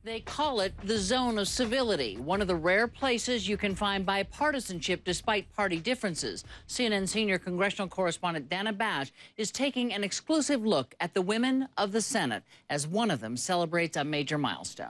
They call it the zone of civility, one of the rare places you can find bipartisanship despite party differences. CNN senior congressional correspondent Dana Bash is taking an exclusive look at the women of the Senate as one of them celebrates a major milestone.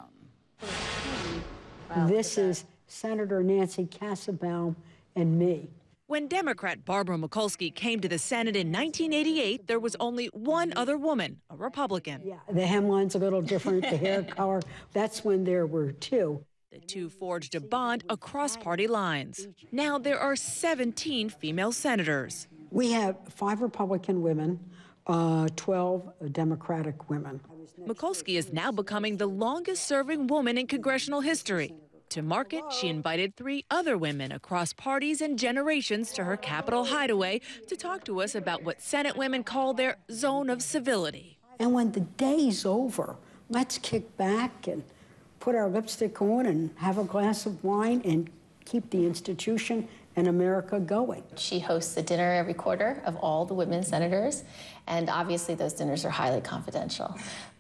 This is Senator Nancy Kassebaum and me. When Democrat Barbara Mikulski came to the Senate in 1988, there was only one other woman, a Republican. Yeah, the hemline's a little different, the hair color. That's when there were two. The two forged a bond across party lines. Now there are 17 female senators. We have 5 Republican women, 12 Democratic women. Mikulski is now becoming the longest-serving woman in congressional history. To mark it, she invited 3 other women across parties and generations to her Capitol hideaway to talk to us about what Senate women call their zone of civility. And when the day's over, let's kick back and put our lipstick on and have a glass of wine and keep the institution and America going. She hosts a dinner every quarter of all the women senators, and obviously those dinners are highly confidential.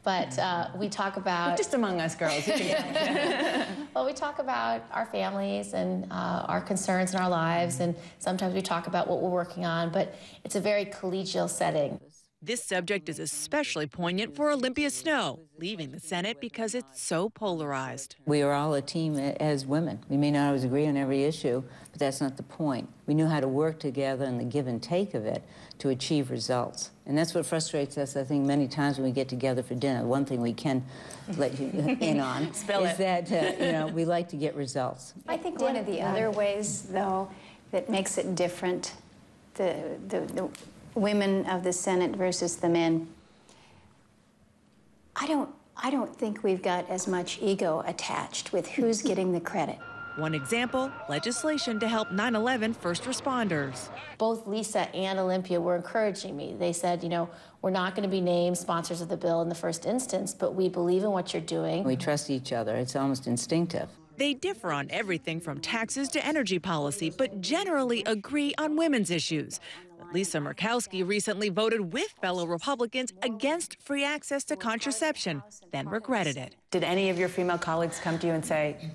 But we talk about... Just among us girls. You can well, we talk about our families and our concerns in our lives, and sometimes we talk about what we're working on, but it's a very collegial setting. This subject is especially poignant for Olympia Snowe, leaving the Senate because it's so polarized. We are all a team as women. We may not always agree on every issue, but that's not the point. We knew how to work together and the give and take of it to achieve results. And that's what frustrates us, I think, many times when we get together for dinner. One thing we can let you in on is that we like to get results. I think one of the other ways, though, that makes it different, the women of the Senate versus the men, I don't think we've got as much ego attached with who's getting the credit. One example, legislation to help 9/11 first responders. Both Lisa and Olympia were encouraging me. They said, we're not going to be named sponsors of the bill in the first instance, but we believe in what you're doing. We trust each other. It's almost instinctive. They differ on everything from taxes to energy policy, but generally agree on women's issues. Lisa Murkowski recently voted with fellow Republicans against free access to contraception, then regretted it. Did any of your female colleagues come to you and say,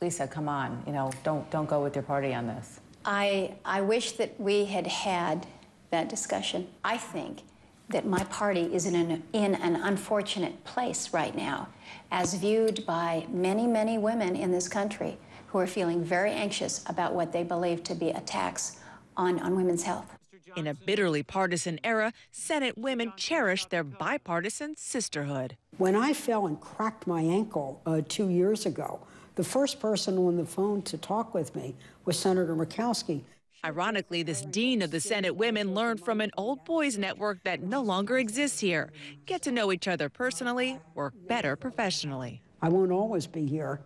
Lisa, come on, don't go with your party on this? I wish that we had had that discussion. I think that my party is in an unfortunate place right now, as viewed by many, many women in this country who are feeling very anxious about what they believe to be attacks on women's health. In a bitterly partisan era, Senate women cherish their bipartisan sisterhood. When I fell and cracked my ankle 2 years ago, the first person on the phone to talk with me was Senator Murkowski. Ironically, this dean of the Senate women learned from an old boys network that no longer exists here. Get to know each other personally, work better professionally. I won't always be here,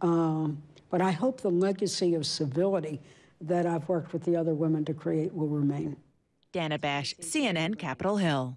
but I hope the legacy of civility that I've worked with the other women to create will remain. Dana Bash, CNN, Capitol Hill.